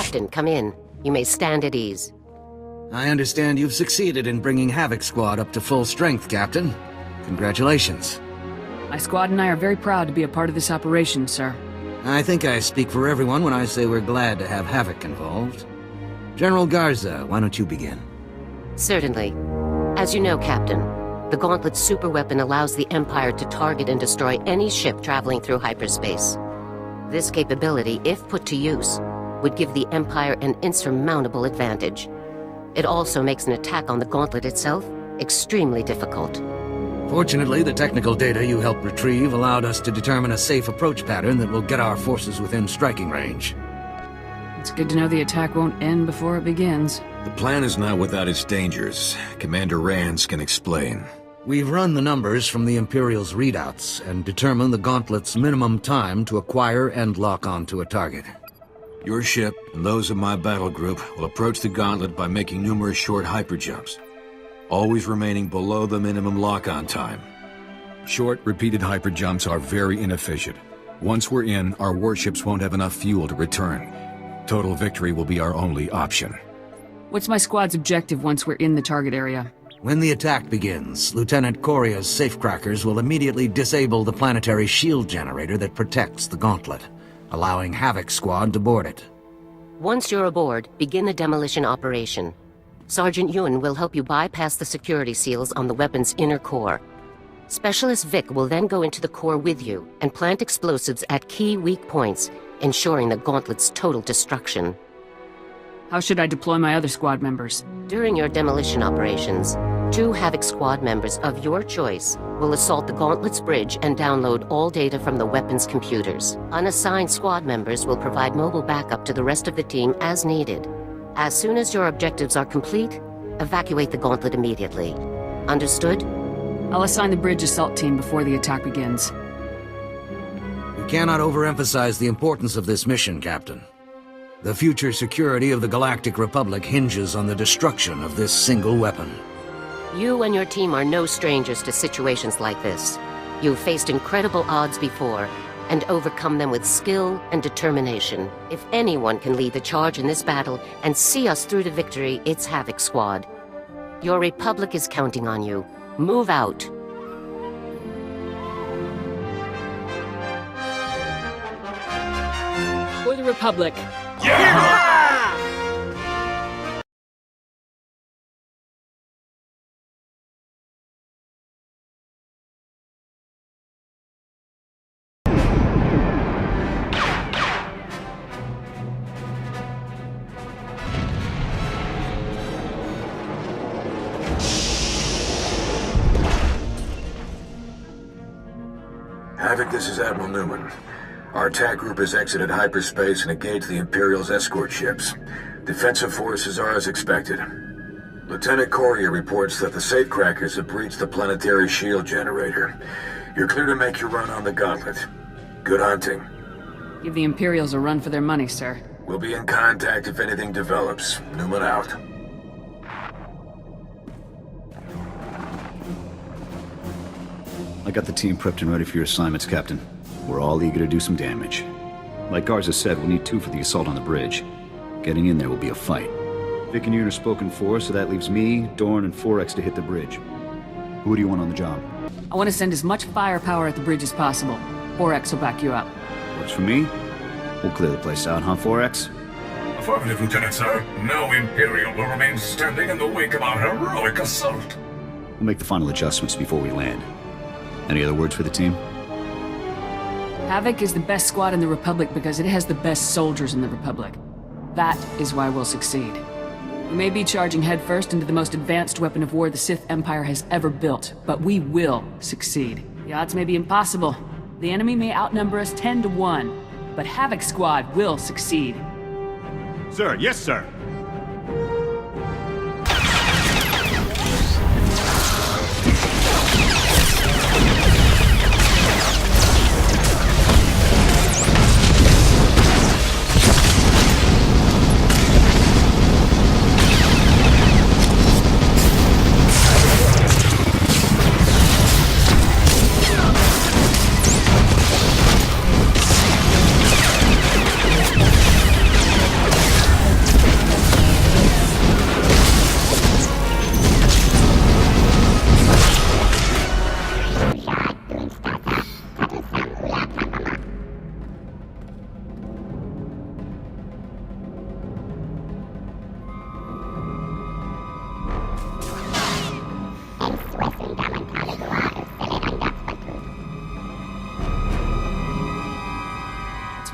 Captain, come in. You may stand at ease. I understand you've succeeded in bringing Havoc Squad up to full strength, Captain. Congratulations. My squad and I are very proud to be a part of this operation, sir. I think I speak for everyone when I say we're glad to have Havoc involved. General Garza, why don't you begin? Certainly. As you know, Captain, the Gauntlet superweapon allows the Empire to target and destroy any ship traveling through hyperspace. This capability, if put to use, would give the Empire an insurmountable advantage. It also makes an attack on the Gauntlet itself extremely difficult. Fortunately, the technical data you helped retrieve allowed us to determine a safe approach pattern that will get our forces within striking range. It's good to know the attack won't end before it begins. The plan is not without its dangers. Commander Rands can explain. We've run the numbers from the Imperial's readouts and determined the Gauntlet's minimum time to acquire and lock onto a target. Your ship and those of my battle group will approach the Gauntlet by making numerous short hyperjumps, always remaining below the minimum lock-on time. Short, repeated hyperjumps are very inefficient. Once we're in, our warships won't have enough fuel to return. Total victory will be our only option. What's my squad's objective once we're in the target area? When the attack begins, Lieutenant Coria's safecrackers will immediately disable the planetary shield generator that protects the Gauntlet, allowing Havoc Squad to board it. Once you're aboard, begin the demolition operation. Sergeant Yun will help you bypass the security seals on the weapon's inner core. Specialist Vic will then go into the core with you and plant explosives at key weak points, ensuring the Gauntlet's total destruction. How should I deploy my other squad members? During your demolition operations, 2 Havoc Squad members of your choice will assault the Gauntlet's bridge and download all data from the weapon's computers. Unassigned squad members will provide mobile backup to the rest of the team as needed. As soon as your objectives are complete, evacuate the Gauntlet immediately. Understood? I'll assign the bridge assault team before the attack begins. We cannot overemphasize the importance of this mission, Captain. The future security of the Galactic Republic hinges on the destruction of this single weapon. You and your team are no strangers to situations like this. You've faced incredible odds before, and overcome them with skill and determination. If anyone can lead the charge in this battle and see us through to victory, it's Havoc Squad. Your Republic is counting on you. Move out. For the Republic. Havoc, this is Admiral Newman. Our attack group has exited hyperspace and engaged the Imperial's escort ships. Defensive forces are as expected. Lieutenant Coria reports that the safecrackers have breached the planetary shield generator. You're clear to make your run on the Gauntlet. Good hunting. Give the Imperials a run for their money, sir. We'll be in contact if anything develops. Newman out. I got the team prepped and ready for your assignments, Captain. We're all eager to do some damage. Like Garza said, we'll need 2 for the assault on the bridge. Getting in there will be a fight. Vic and Yun are spoken for, so that leaves me, Dorn, and 4X to hit the bridge. Who do you want on the job? I want to send as much firepower at the bridge as possible. 4X will back you up. Works for me. We'll clear the place out, huh, 4X? Affirmative, Lieutenant, sir. No Imperial will remain standing in the wake of our heroic assault. We'll make the final adjustments before we land. Any other words for the team? Havoc is the best squad in the Republic because it has the best soldiers in the Republic. That is why we'll succeed. We may be charging headfirst into the most advanced weapon of war the Sith Empire has ever built, but we will succeed. The odds may be impossible. The enemy may outnumber us 10 to 1, but Havoc Squad will succeed. Sir, yes, sir.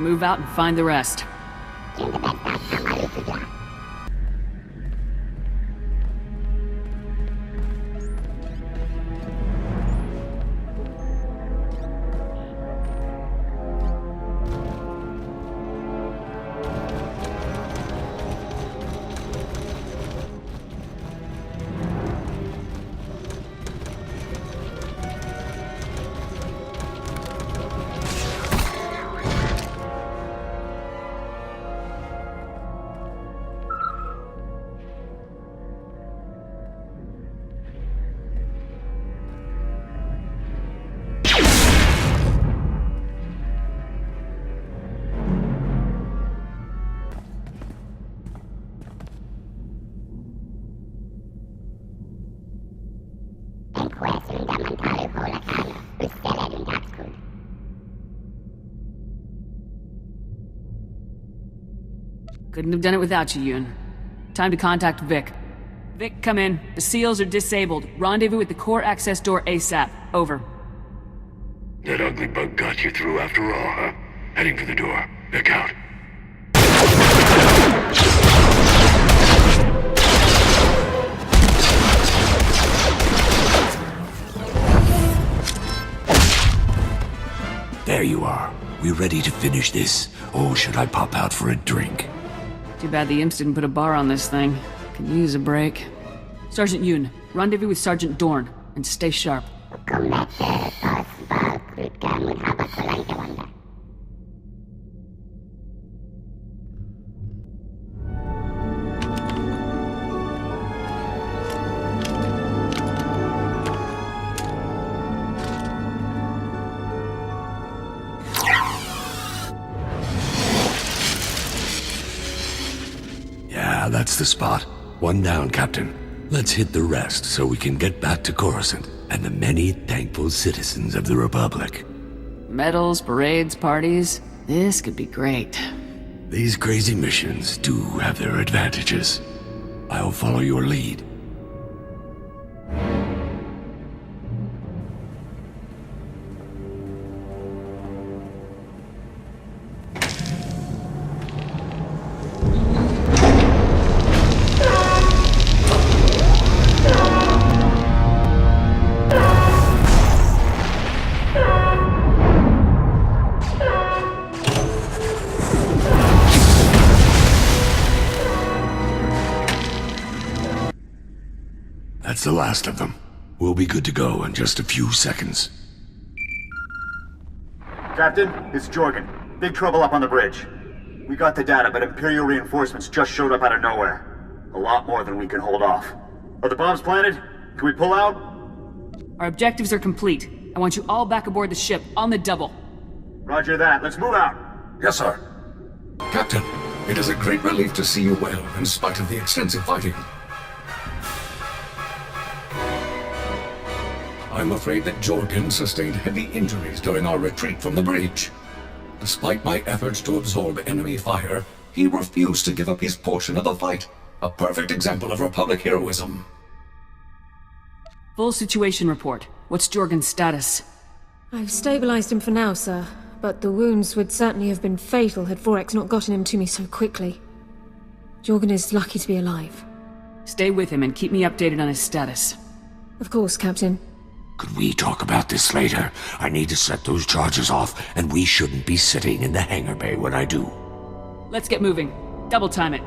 move out and find the rest. Couldn't have done it without you, Yoon. Time to contact Vic. Vic, come in. The seals are disabled. Rendezvous at the core access door ASAP. Over. That ugly bug got you through after all, huh? Heading for the door. Look out. There you are. We ready to finish this? Or should I pop out for a drink? Too bad the imps didn't put a bar on this thing. Could use a break. Sergeant Yoon, rendezvous with Sergeant Dorn, and stay sharp. Yeah, that's the spot. One down, Captain. Let's hit the rest so we can get back to Coruscant and the many thankful citizens of the Republic. Medals, parades, parties. This could be great. These crazy missions do have their advantages. I'll follow your lead. That's the last of them. We'll be good to go in just a few seconds. Captain, it's Jorgen. Big trouble up on the bridge. We got the data, but Imperial reinforcements just showed up out of nowhere. A lot more than we can hold off. Are the bombs planted? Can we pull out? Our objectives are complete. I want you all back aboard the ship, on the double. Roger that. Let's move out. Yes, sir. Captain, it is a great relief to see you well, in spite of the extensive fighting. I'm afraid that Jorgen sustained heavy injuries during our retreat from the bridge. Despite my efforts to absorb enemy fire, he refused to give up his portion of the fight. A perfect example of Republic heroism. Full situation report. What's Jorgen's status? I've stabilized him for now, sir. But the wounds would certainly have been fatal had Forex not gotten him to me so quickly. Jorgen is lucky to be alive. Stay with him and keep me updated on his status. Of course, Captain. Could we talk about this later? I need to set those charges off, and we shouldn't be sitting in the hangar bay when I do. Let's get moving. Double time it.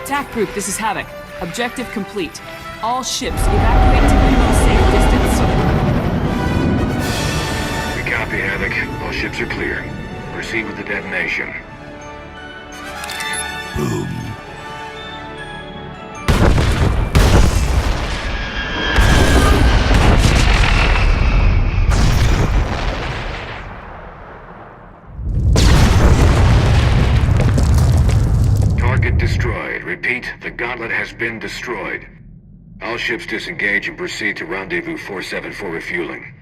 Attack group, this is Havoc. Objective complete. All ships evacuate to minimum safe distance. We copy, Havoc. All ships are clear. Proceed with the detonation. Boom. Target destroyed. Repeat, the Gauntlet has been destroyed. All ships disengage and proceed to Rendezvous 47 for refueling.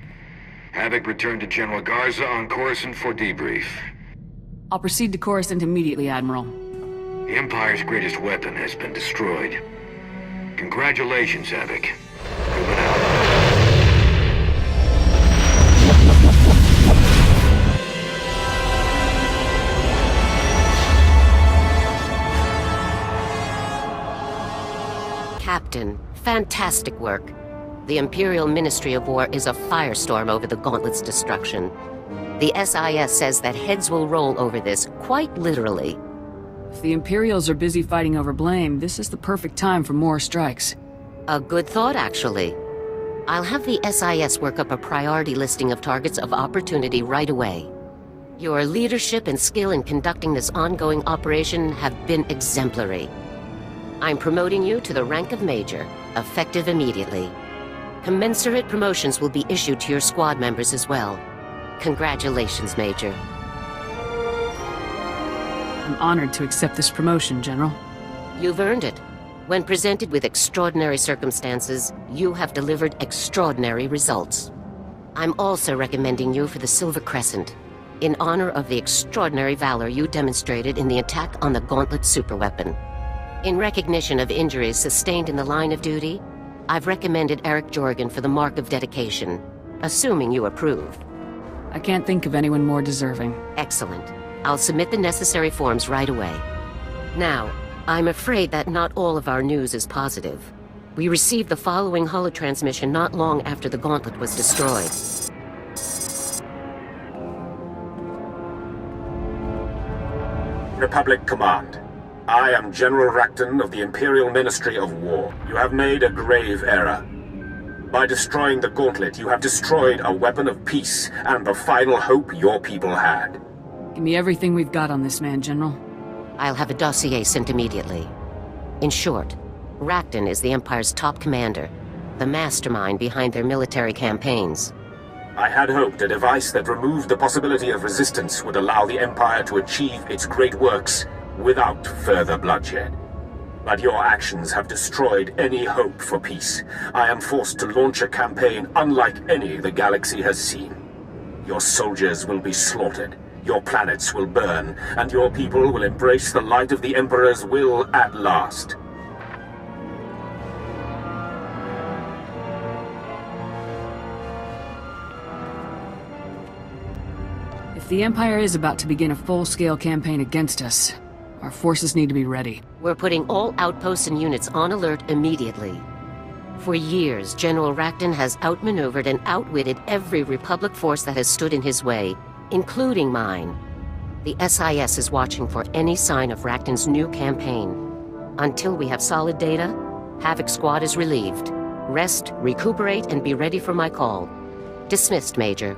Havoc, return to General Garza on Coruscant for debrief. I'll proceed to Coruscant immediately, Admiral. The Empire's greatest weapon has been destroyed. Congratulations, Havoc. Moving out. Captain, fantastic work. The Imperial Ministry of War is a firestorm over the Gauntlet's destruction. The SIS says that heads will roll over this, quite literally. If the Imperials are busy fighting over blame, this is the perfect time for more strikes. A good thought, actually. I'll have the SIS work up a priority listing of targets of opportunity right away. Your leadership and skill in conducting this ongoing operation have been exemplary. I'm promoting you to the rank of Major, effective immediately. Commensurate promotions will be issued to your squad members as well. Congratulations, Major. I'm honored to accept this promotion, General. You've earned it. When presented with extraordinary circumstances, you have delivered extraordinary results. I'm also recommending you for the Silver Crescent, in honor of the extraordinary valor you demonstrated in the attack on the Gauntlet superweapon. In recognition of injuries sustained in the line of duty, I've recommended Eric Jorgen for the Mark of Dedication, assuming you approve. I can't think of anyone more deserving. Excellent. I'll submit the necessary forms right away. Now, I'm afraid that not all of our news is positive. We received the following holotransmission not long after the Gauntlet was destroyed. Republic Command. I am General Rakton of the Imperial Ministry of War. You have made a grave error. By destroying the Gauntlet, you have destroyed a weapon of peace and the final hope your people had. Give me everything we've got on this man, General. I'll have a dossier sent immediately. In short, Rakton is the Empire's top commander, the mastermind behind their military campaigns. I had hoped a device that removed the possibility of resistance would allow the Empire to achieve its great works without further bloodshed. But your actions have destroyed any hope for peace. I am forced to launch a campaign unlike any the galaxy has seen. Your soldiers will be slaughtered, your planets will burn, and your people will embrace the light of the Emperor's will at last. If the Empire is about to begin a full-scale campaign against us, our forces need to be ready. We're putting all outposts and units on alert immediately. For years, General Rakton has outmaneuvered and outwitted every Republic force that has stood in his way, including mine. The SIS is watching for any sign of Rakton's new campaign. Until we have solid data, Havoc Squad is relieved. Rest, recuperate, and be ready for my call. Dismissed, Major.